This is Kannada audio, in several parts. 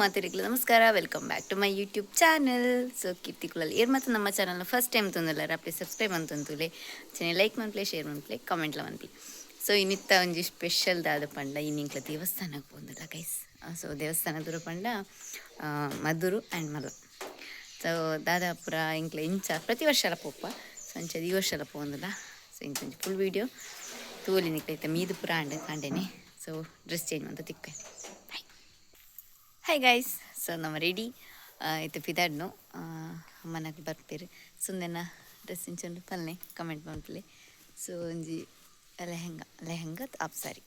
ಮಾತಿರಿಗ್ಲ ನಮಸ್ಕಾರ welcome back to my YouTube channel. So ಕೀರ್ತಿಕುಲಲ್ಲಿ ಏರ್ ಮತ್ತು ನಮ್ಮ ಚಾನಲ್ನ ಫಸ್ಟ್ ಟೈಮ್ ತಂದಲ್ಲ ಪ್ಲೀಸ್ ಸಬ್ಸ್ಕ್ರೈಬ್ ಅಂತಂತುಲೆ ಚೆನ್ನ ಲೈಕ್ ಮನ್ಪ್ಲೆ ಶೇರ್ ಮನ್ಪ್ಲೆ ಕಾಮೆಂಟ್ಲ ಮನ್ಪ್ಲೆ. ಸೊ ಇನ್ನಿತ್ತ ಒಂಜಿ ಸ್ಪೆಷಲ್ ದಾದ ಪಂಡ ಇನ್ನಿಂಕ್ಲ ದೇವಸ್ಥಾನಕ್ಕೆ ಬಂದಿಲ್ಲ ಗೈಸ್. ಸೊ ದೇವಸ್ಥಾನ ದೂರ ಪಂಡ ಮಧುರು ಆ್ಯಂಡ್ ಮಲ್ಲ. ಸೊ ದಾದ ಪುರ ಇಂಕ್ಲ ಇಂಚ ಪ್ರತಿ ವರ್ಷ ಎಲ್ಲ ಪೋಪ ಸೊ ಅಂಚ ಈ ವರ್ಷ ಎಲ್ಲ ಪೋಂದಿಲ್ಲ. ಸೊ ಇಂಚ ಫುಲ್ ವೀಡಿಯೋ ತೂಲಿ ನಿಕ್ಲೈತೆ ಮೀದು ಪುರ ಅಂಡೆ ಕಾಂಡೇನೆ. ಸೊ ಡ್ರೆಸ್ ಚೇಂಜ್ ಅಂತ ತಿಕ್ವೆ. ಹಾಯ್ ಗೈಸ್, ಸೊ ನಮ್ಮ ರೆಡಿ ಇತ್ತು ಪಿದಾಡ್ನು ಅಮ್ಮನಾಗ ಬರ್ತೀರಿ ಸುಂದೆನ ಡ್ರೆಸ್ ಇಂಚೊಂದು ಪಲ್ಲೆ ಕಮೆಂಟ್ ಮಾಡ್ಲಿ. ಸೊ ಒಂಜಿ ಲೆಹಂಗ ಆಪ್ ಸಾರಿ.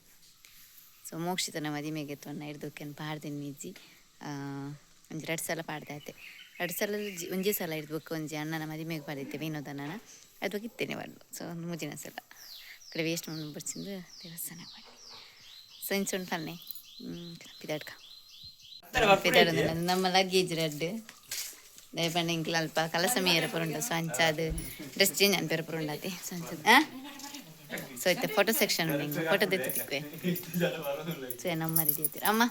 ಸೊ ಮೋಕ್ಷಿತನ ಮದಿಮೆಗೆ ತೊನ್ನ ಹಿಡ್ದಕ್ಕೇನು ಪಾಡ್ದೇನು ಮೀಜಿ ಒಂಜಿ 2 ಸಲ ಪಾಡ್ದೆ ಆಯ್ತೆ. 2 ಸಲ ಒಂಜೇ ಸಲ ಹಿಡ್ಬೇಕು ಒಂಜಿ ಅಣ್ಣನ ಮದಿಮೆಗೆ ಪಾಡಿದ್ದೆ ವಿನೋದಣ್ಣನ ಅದು ಇತ್ತೇನೆ ಬಾಡ್ದು. ಸೊ ಒಂದು ಮುಜಿನ ಸಲ ಕಡೆ ವೇಸ್ಟ್ ಮಾಡಿ ಬರ್ಸಿಂದು ದೇವಸ್ಥಾನ ಮಾಡಿ. ಸೊ ಇಂಚೊಂದು ಪಲ್ಲೆ ಪಿದಾಡ್ಕ ನಮ್ಮ ಲಗೇಜ್ ರಡ್ಡು ದಯಪಂಡ ಇಂಕ್ಲ ಅಲ್ಪ ಕಲಸ ಮೇಯರ ಪುರುಂಡ ಸೊ ಅಂಚಾದು ಡ್ರೆಸ್ ಚೇಂಜ್ ಅನ್ಪೇರ ಪುರುಂಡಾತಿ ಸೊ ಅಂಚದು ಸೊ ಇತ್ತೆ ಫೋಟೋ ಸೆಕ್ಷನ್ ಉಂಡು ಹಿಂಗೆ ಫೋಟೋ ತೆತ್ತಿಕ್ವೆ. ಸೊ ನಮ್ಮ ರೆಡಿ ಆಯ್ತೀರ ಅಮ್ಮ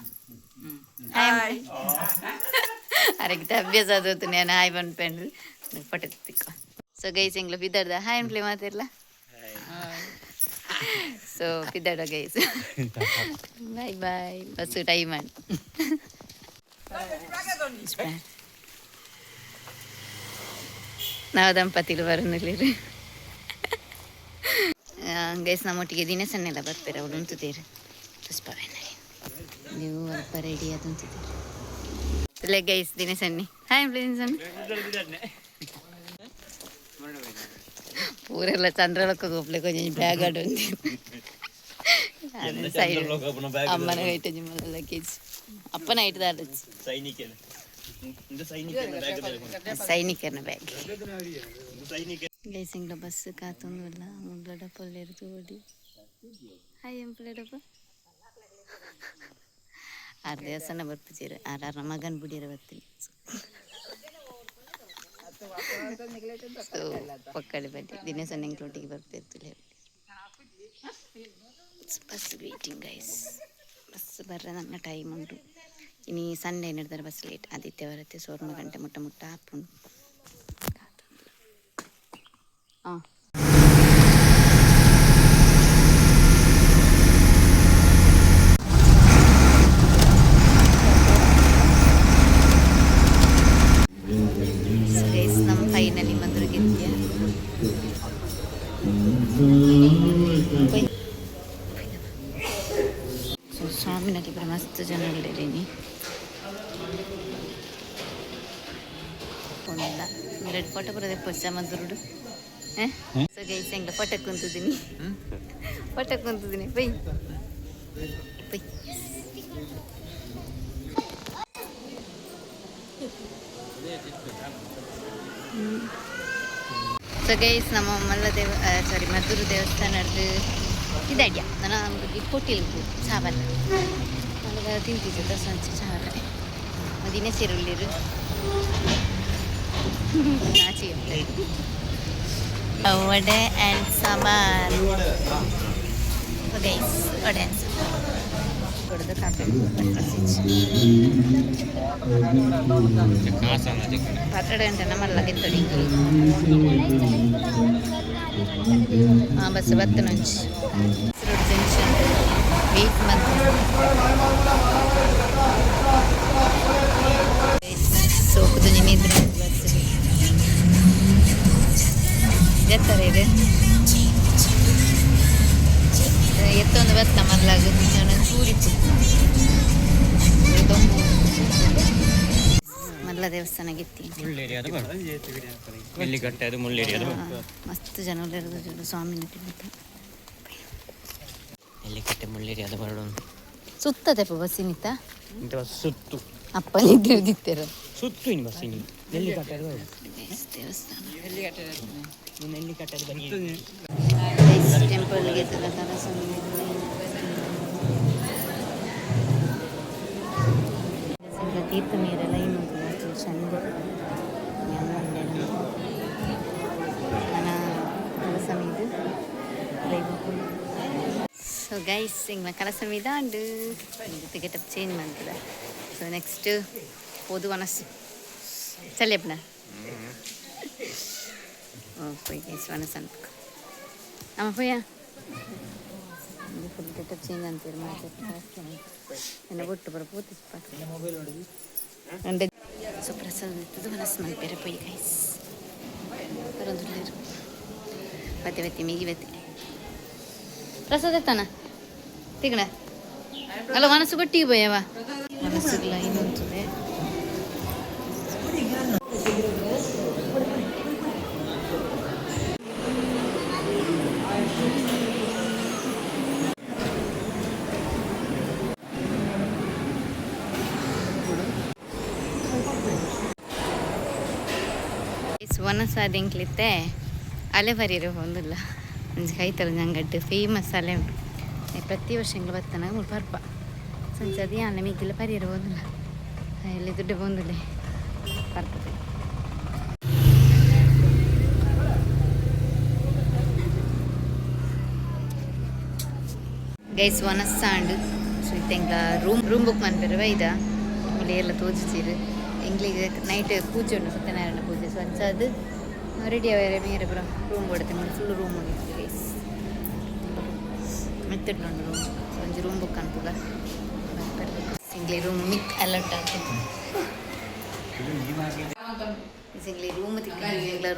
ಹಾಯ್ ಅರಗಿತ ಅಭ್ಯಾಸ ಆದೋತು ನಾನು ಹಾಯ್ ಬಂದ್ಪೇಂಡು ಫೋಟೋ ತೆತ್ತಿಕ್ವ. ಸೊ ಗೈಸ್ ಇಂಗ್ಲ ಬಿದ್ದಾಡ್ದ ಹಾಯ್ ಅನ್ಪ್ಲೆ ಮಾತಿರ್ಲ. ಸೊ ಬಿದ್ದಾಡ guys bye bye bus time ಮಾಡಿ ನಾವು ದಂಪತಿಲು ಬರೋನಿಲ್ಲಿರಿ ಗೈಸ್. ನಮ್ಮೊಟ್ಟಿಗೆ ದಿನಸನ್ನೆಲ್ಲ ಬರ್ತೀರ ಅವಳು ಉಂತುತ್ತೀರಿ ಪುಷ್ಪವೇನ ನೀವು ಅಲ್ಪ ರೆಡಿ ಅದು ಉಂತುತ್ತೀರಿ ಇಲ್ಲ ಗೈಸ್. ದಿನಸನ್ನಿ ಹಾಯ್ ದಿನಸನ್ನಿ ಪೂರೆಲ್ಲ ಚಂದ್ರಲಕ್ಕ ಗೋಪ್ಲೆ ಕೊಂಚ ಬ್ಯಾಗ್ ಆಡು ಸೈಡ್ ಅಮ್ಮನ ಹೈಟ್ ಜಿಮ್ಮಲ್ಲ ಲಗೇಜ್ ಅಪ್ಪನ ಹೈಟ್ ದಾಡచ్చు ಸೈನಿಕನ ಬ್ಯಾಗ್ ಗೈಸ್. ಇಂಗ್ಲ ಬಸ್ ಕಾತೊಂದುಲ್ಲ ಮುಗ್ಲ ಡಪ್ಪಲ್ಲಿ ಇರ್ದು ಓಡಿ ಹಾಯ್ ಎಂಪ್ಲೆ ಡಪ್ಪ ಆರು ದೇವಸ್ಥಾನ ಬರ್ಪಿದ್ದೀರ ಆರ ಮಗನ ಬುಡಿಯರ ಬರ್ತೀನಿ. ಸೊ ಪಕ್ಕಡೆ ಬಡ್ಡಿ ದಿನೇಶನ್ ಎಂಕ್ಲೊಟ್ಟಿಗೆ ಬರ್ತಿರ್ತಿಲ್ಲ. Bus waiting guys. ಬಸ್ ಬರ್ರೆ ನನ್ನ ಟೈಮ್ ಉಂಟು ಇನ್ನು ಸಂಡೇ ನಡೆದರೆ ಬಸ್ ಲೇಟ್. ಆದಿತ್ಯವಾರತ್ತೆ 4 ಗಂಟೆ ಮುಟ್ಟ ಹಾಪುಂಡು. ಹಾಂ ಗೈಸ್ ನಮ್ಮ ಫೈನಲಿ ಮಧುರಿಗೆ ಸೊ ಸ್ವಾಮಿನಲ್ಲಿ ಬರ ಮಸ್ತ್ ಜನ ಇದ್ದೀರಿ ಒಂದಿಲ್ಲ 2 ಫೋಟೋ ಬರೋದೇ ಪೊಚ್ಚ ಮಧುರುಡು. ಸೊ ಗೈಸ್ ಹೆಂಗ ಫೋಟೋ ಕುಂತಿದ್ದೀನಿ ಬೈ ಬೈ. ಸೊ ಗೈಸ್ ನಮ್ಮ ಮಧುರು ದೇವಸ್ಥಾನದ್ದು ಇದಾಡ್ಯ ನಾನು ನಮಗೆ ಹೋಟೆಲ್ಗೆ ಚಾವಲ್ಲ ನನಗೆ ತಿಂತಿದ್ದು ದಸಂಚ ಚಾವಲ್ಲ ಮದಿನೇ ಸೇರುಳ್ಳಿರು ನಾಚಿ vada and sambar. Guys vada and sambar ಕೊಡೋದು ಕಾಫಿ ಪಾತ್ರೆ ಗಂಟೆ ನಮ್ಮಲ್ಲ ಗೆತ್ತಡಿ ಬಸ್ ಬತ್ತು ನಂಚು ರೋಡ್ ಜಂಕ್ಷನ್ ವೇಟ್ ಬಂತು. ಸೋಪುದು ನಿನ್ನಿದ್ರೆ ಬಸ್ ಎತ್ತಾರೆ ಇದೆ ಎತ್ತೊಂದು ಬತ್ತ ಮಲ್ಲಾಗ ಚೂಡಿತ್ತು ಮಲ್ಲ ದೇವಸ್ಥಾನ ಗೆತ್ತಿ ಮಸ್ತ್ ಜನ ಇರೋದು ಸ್ವಾಮಿನ ಎಲ್ಲಿಕಟ್ಟೆ ಮುಳ್ಳೇರಿ ಅದು ಬರೋಣ ಸುತ್ತದೆ ಬಸ್ಸಿನಿತ್ತ ಸುತ್ತು ಅಪ್ಪನಿದ್ರೆ ದಿತ್ತೇರ ಸುತ್ತು ಇನ್ನು ಬಸ್ಸಿನಿ ಎಲ್ಲಿ ಕಟ್ಟದು ದೇವಸ್ಥಾನ ಎಲ್ಲಿ ಕಟ್ಟದು ಬನ್ನಿ ಟೆಂಪಲ್ಗೆ ತೀರ್ಥ ನೀರೆಲ್ಲ ಏನು ಚಂದ ಸಮೀದು ಸೊ ಗೈಸ್ ಇಂಗ್ಲ ಕಲಸ ಮೀದ ಅಂಡು ಟಿಕೆಟ್ ಚೇಂಜ್ ಮಾಡ್ತದೆ ಸೊ ನೆಕ್ಸ್ಟ್ ಹೋದು ವನಸ್ಸು ಚಲ್ಲೆಪ್ಪನ పోయి గైస్ వనస్ అనుకో అమ్మ పోయా ఫుల్ గెటప్ చేంజ్ అంతే మాట్లాడుతున్నాను ఎన్న బొట్టు పడిపోతే అంటే సో ప్రసాద్ ఎత్తదు వనస్ మన పేరు పోయి గైస్ రందులేరు బతి బతి మిగి బతి ప్రసాద్ ఎత్తానా తిగడ అలా మనసు కొట్టి పోయావా మనసు లైన్ ఉంటుంది ವನಸ ಅದಿಂಕ್ಲಿತ್ತೆ ಅಲೆ ಬರೀರೋ ಒಂದಿಲ್ಲ ಅಂಚೆ ಕೈತಲ್ಲ ನಂಗಡ್ಡು ಫೇಮಸ್ ಅಲೆ ಉಂಟು ಪ್ರತಿ ವರ್ಷ ಎಂಗ್ಲು ಬರ್ತಾನೆ ಮೂರು ಪರ್ಪ ಸಂಚೆ ಅದು ಅನ್ನ ಮಿಗ್ಗಿಲ್ಲ ಪರಿಯರು ಒಂದಿಲ್ಲ ಎಲ್ಲಿ ದುಡ್ಡು ಬಂದಿಲ್ಲ ಬರ್ತದೆ ಗೈಸ್ ವನಸ್ಸಾಂಡು ಸೊ ಇತ್ತ ರೂಮ್ ಬುಕ್ ಮಾಡ್ಬೇರೆ ಇದ ಇಲ್ಲಿ ಎಲ್ಲ ತೋಜಿಸಿರು ಎಂಗ್ಲಿಗೆ ನೈಟ್ ಪೂಜೆ ಉಂಟು ಸತ್ಯನಾರಾಯಣ ಪೂಜೆ ಸೊ ಅಂಚದು ರೆಡಿ ಅವರೇ ಮೇರೆ ಪುರ ರೂಮ್ ಕೊಡುತ್ತೆ ಫುಲ್ ರೂಮ್ ಉಂಟು ಗೈಸ್ ಮೆತ್ತಿಟ್ಲುಂಡು ರೂಮ್ ಸೊ ಒಂಜಿ ರೂಮ್ ಬುಕ್ ಅನ್ಪುಗ ಸಿಂಗ್ಲಿ ರೂಮ್ ಮಿಕ್ ಅಲರ್ಟ್ ಆಗ್ತದೆ ಸಿಂಗ್ಲಿ ರೂಮ್ ತಿಕ್ಕ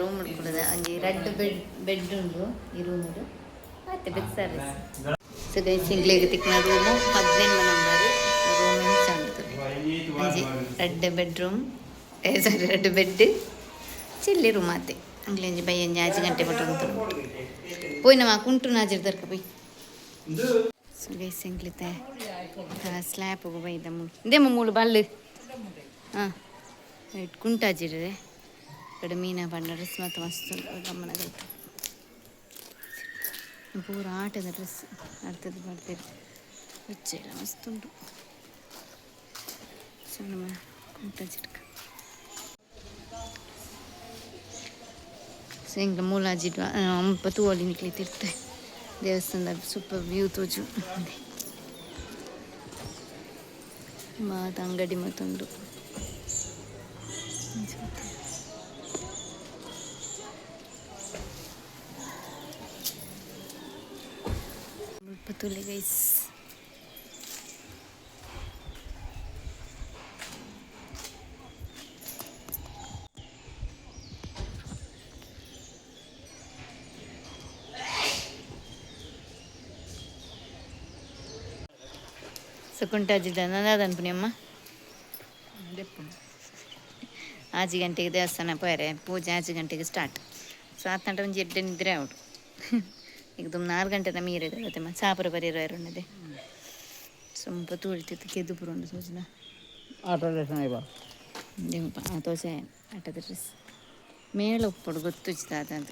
ರೂಮ್ ಉಡ್ಕೊಡದ ಒಂಜಿ ರೆಡ್ ಬೆಡ್ ಉಂಡು ಈ ರೂಮ್ ಮತ್ತೆ ಬೆಡ್ ಸರ್ವಿಸ್ ಸೊ ಗೈಸ್ ಸಿಂಗ್ಲಿಗೆ ತಿಕ್ಕಿನ ರೂಮು 18 ನಂಬರ್ ರೂಮ್ ಇಂಚ ಉಂಟು ಒಂಜಿ ರೆಡ್ ಬೆಡ್ರೂಮ್ ಸಾರಿ ರೆಡ್ ಬೆಡ್ ಚಿಲ್ಲಿ ರೂಮ್ ಆತೆ ಅಂಗ್ಲಿ ಒಂಜಿ ಬೈ ಒಂಜಿ 5 ಗಂಟೆ ಬಿಟ್ಟು ಉಂಟು ಪೋಯ್ನವ ಕುಂಟು ನಾಜಿರ್ ದರ್ಕ ಪೋಯ್ ಸೊ ಗೈಸ್ ಎಂಗ್ಲಿತೆ ಸ್ಲ್ಯಾಪ್ ಹೋಗು ಬೈದ ಮೂಳು ಇಂದೇಮ್ಮ ಮೂಳು ಬಲ್ಲು ಹಾಂ ರೈಟ್ ಕುಂಟಾಜಿರದೆ ಕಡೆ ಮೀನ ಬಣ್ಣ ಡ್ರೆಸ್ ಮತ್ತು ಮಸ್ತ್ ಗಮ್ಮನಾಗೈತೆ ಪೂರ ಆಟದ ಡ್ರೆಸ್ ಅರ್ಥದ್ದು ಮಾಡ್ತೀರಿ ಹೆಚ್ಚು ಇಲ್ಲ ಮಸ್ತ್ ಉಂಟು ಸಣ್ಣ ಕುಂಟಾಜಿರ್ಕ ಸೊ ಹೆಂಗೆ ಮೂಲಾಜಿಡ್ವ ಅಂಪ ತೂವಲಿ ನಿಕ್ಲಿತಿರ್ತೆ ದೇವಸ್ಥಾನದ ಸೂಪರ್ ವ್ಯೂ ತೋಜು ಮಾತು ಅಂಗಡಿ ಮತ್ತೊಂದು ಪತುಲೆ ಗೈಸ್ ಸೊ ಕುಂಟಾಜಿದ್ದ ನಂದಾದನ್ಪುನಿ ಅಮ್ಮ 5 ಗಂಟೆಗೆ ದೇವಸ್ಥಾನ ಪೋರೆ ಪೂಜೆ 5 ಗಂಟೆಗೆ ಸ್ಟಾರ್ಟ್ ಸೊ ಆತಂಟ ಒಂಜಿ ಎಡ್ಡೆ ನಿದ್ರೆ ಅವಡು ಈಗ 4 ಗಂಟೆ ಮೀರೆ ಮತ್ತೆ ಚಾಪುರ ಬರೀರೋರಣ್ಣದೆ ಸೊಂಪ ತೂಳ್ತಿತ್ತು ಕೆದ್ದು ಪುರ ಉಂಡು ಸೋಜನ ತೋಸೆ ಆಟದ ಡ್ರೆಸ್ ಮೇಳ ಉಪ್ಪಡು ಗೊತ್ತುಚ್ಚಿದ ಅದಂತ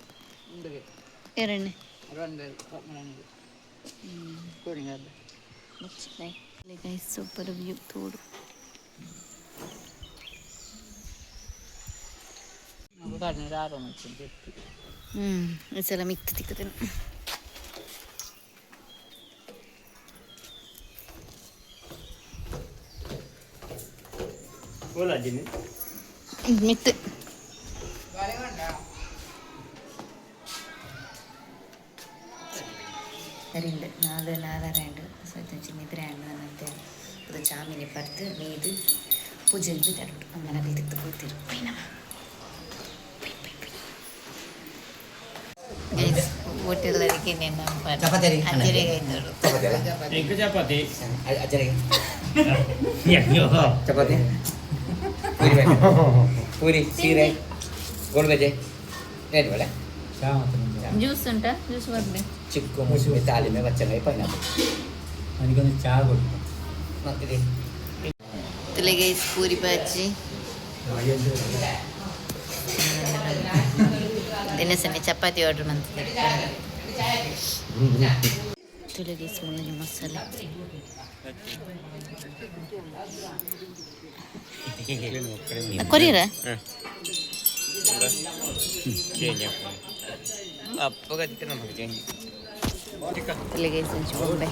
ಎರಡನೇ ಸೂಪರ್ ವ್ಯೂ ತೋಡು ಈ ಸಲ ಮಿಕ್ತು ತಿಕ್ಕತೇನೆ ಮಿತ್ತು ಸರಿಂದ ನಾರಾಯಣ ಸ್ವತಂತ್ರ ನಿದ್ರೆ ಹಣ್ಣು ಅದು ಜಾಮೀನಿ ಬರ್ದು ನೀದು ಪೂಜೆಗೆ ಬಿದ್ದಾರು ಅಮ್ಮನ ಬಿದ್ದು ಕೂತಿರು ಹೋಟೆಲ್ದರಿಗೆ ಚಪಾತಿ ಪೂರಿ ಸೀರೆ ಗೋಳ್ಗಜ್ಜೆ ಏನು ಬೇಡ ಜ್ಯೂಸ್ ಉಂಟಾ ಜ್ಯೂಸ್ ಬರಲಿ ಚಿಕ್ಕು ಮುಸುಮಿ ತಾಲಿಮೆ ಬಚ್ಚಗಾಯಿ ಪೈನಾಪಲ್ ನನಗೊಂದು ಚಹಾ ಕೊಟ್ಟು ತುಲೆಗೆ ಪೂರಿ ಬಾಜಿ ದಿನಸನೆ ಚಪಾತಿ ಆರ್ಡರ್ ಮಾಡ್ತಿದ್ದಾರೆ ತುಲೆಗೆ ಮುಳ್ಳಂಗಿ ಮಸಾಲೆ ಕೊರಿಯರ ತುಲೆಗೆ ಸಂಚು ಬೊಂಬೆ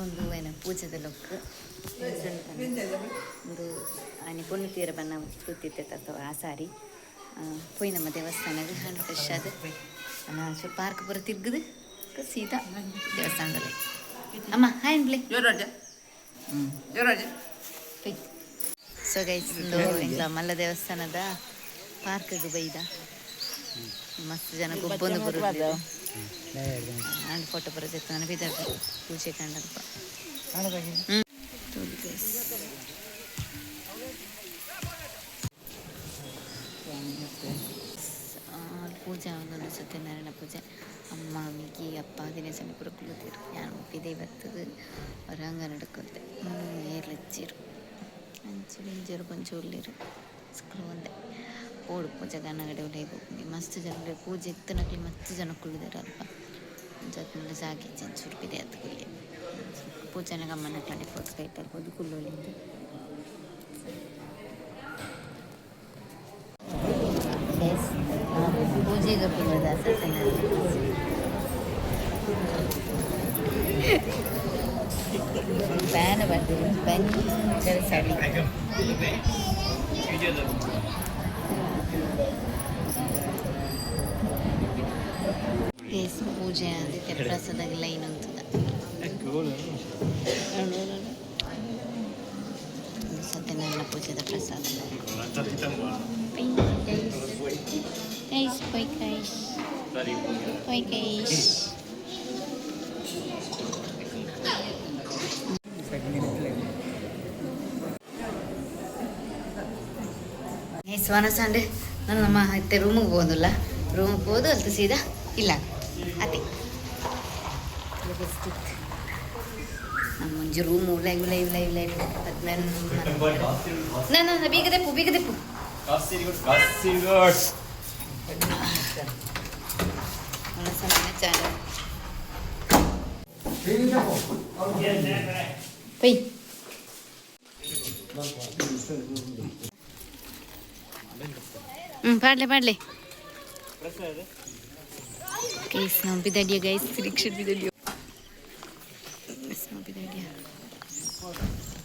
ಒಂದು ಏನು ಪೂಜೆದ ಲೊಕ್ ಒಂದು ಆನೆ ಪೊಣ್ಣು ತೀರ ಬಣ್ಣ ಕೂತಿತ್ತೆ ಅಥವಾ ಆ ಸಾರಿ ಪೋಯ್ ನಮ್ಮ ದೇವಸ್ಥಾನದ ಹಣ್ಣು ಫ್ರೆಶ್ ಆದ ಸ್ವಲ್ಪ ಪಾರ್ಕ್ ಪೂರ ತಿರ್ಗದು ಸೀದಾ ದೇವಸ್ಥಾನದಲ್ಲಿ ಅಮ್ಮ ಹಾಯ್ ಅನ್ಲಿ ಸೊ ಗೈಸ್ ಇಂಗ್ಲ ಮಲ್ಲ ದೇವಸ್ಥಾನದ ಪಾರ್ಕ್ಗೆ ಬೈದ ಮಸ್ತ್ ಜನ ಗುಬ್ಬೊಂದು ಬರುದು ಅಂಡ್ ಫೋಟೋ ಬರುತ್ತೆ ನನಗೆ ಪೂಜೆ ಕಂಡಲ್ಪ ಪೂಜೆ ಒಂದೊಂದು ಸತ್ಯನಾರಾಯಣ ಪೂಜೆ ಅಮ್ಮ ಮಿಗಿ ಅಪ್ಪ ದಿನೇಶನ ಪುರ ಕುಳಿತಿರು ಯಾರು ಮುಪ್ಪಿದೆ ಇವತ್ತದು ಅವ್ರ ಹಂಗ ನಡ್ಕೊತೆ ಏರ್ಲಚ್ಚಿರು ಅಂಚು ಇಂಜರು ಕೊಂಚ ಒಳ್ಳಿರು ಸ್ಕೂಲ್ ಒಂದೇ ಓಡು ಪೂಜೆ ಗನ್ನಗಡೆ ಒಳ್ಳೆಗೆ ಹೋಗಿ ಮಸ್ತ್ ಜನ ಪೂಜೆ ಇತ್ತನಕ್ಲಿ ಮಸ್ತ್ ಜನ ಕುಳಿದಾರೆ ಅಲ್ಪ ಜೊತೆ ಸಾಕಿ ಚಂಚೂರು ಬಿದೆ ಅದು ಕುಲ್ಲಿ ಪೂಜೆನ ಗಮ್ಮನ ಕಡೆ ಫೋಟೋ ಕೈ ತರ್ಬೋದು ಕುಲ್ಲೋಳಿಂದ ಪೂಜೆಗೆ ಕುಲ್ಲೋದ ಫ್ಯಾನ್ ಬರ್ತೀವಿ ಭಯಂಕರ ಚಳಿ ಪೂಜೆ ಅದಕ್ಕೆ ಪ್ರಸಾದಾಗ ಲೈನ್ ಅಂತದ ಸತ್ಯನಾರಾಯಣ ಪೂಜೆದ ಪ್ರಸಾದ ಸ್ವಾನ ಸಂಡೆ ನಾನು ನಮ್ಮ ಅತ್ತೆ ರೂಮಿಗೆ ಹೋಗೋದಿಲ್ಲ ರೂಮಿಗೆ ಹೋದು ಅಲ್ಲಿ ಸೀದಾ ಇಲ್ಲ ಅತ್ತೆ ನಮ್ಮ ಮುಂಜಿ ರೂಮು ಲೈವ್ ನಾನು ಬೀಗದೆಪ್ಪು ಪೈ ಪಾಡ್ಲೆ ಗೈಸ್ ನಾವು ಬಿದಡಿಯ ಗೈಸ್ ರಿಕ್ಷಾ ಬಿದಡಿಯ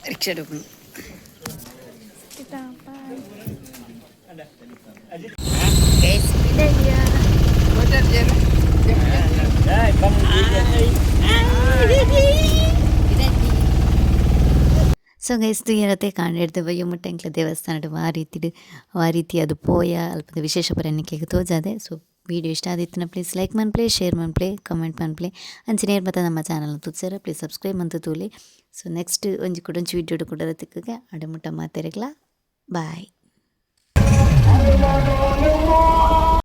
ರಿಕ್ಷಾ ಹೋಗೋಣ ಗೈಸ್ ಬಿದಡಿಯ ಸೊ ಗೈಸ್ ತುಯ್ಯರತೆ ಕಾಣಿಡ್ದು ಬಯ್ಯೋ ಮುಟ್ಟೆಂಕ್ಲ ದೇವಸ್ಥಾನದ ಆ ರೀತಿ ಅದು ಪೋಯ ಅಲ್ಪದ ವಿಶೇಷ ಪರಣಿಕೆಗೆ ತೋಜಾದೆ ಸೊ ವಿಡಿಯೋ ಇಷ್ಟ ಆದಿತ್ತಿನ ಪ್ಲೀಸ್ ಲೈಕ್ ಮನ್ಪ್ಲೇ ಶೇರ್ ಮನ್ಪ್ಲೇ ಕಮೆಂಟ್ ಮನ್ಪ್ಲೇ ಅಂಚಿನೇರ್ ಮತ್ತು ನಮ್ಮ ಚಾನಲ್ನ ತುಚ್ಚಾರ ಪ್ಲೀಸ್ ಸಬ್ಸ್ಕ್ರೈಬ್ ಅಂತ ತೂಲಿ ಸೊ ನೆಕ್ಸ್ಟ್ ಒಂಜಿ ವಿಡಿಯೋ ಕೂಡ ತಿಕ್ಕಗೆ ಅಡೆ ಮುಟ್ಟ ಮಾತೆರೆಗ್ಲ ಬಾಯ್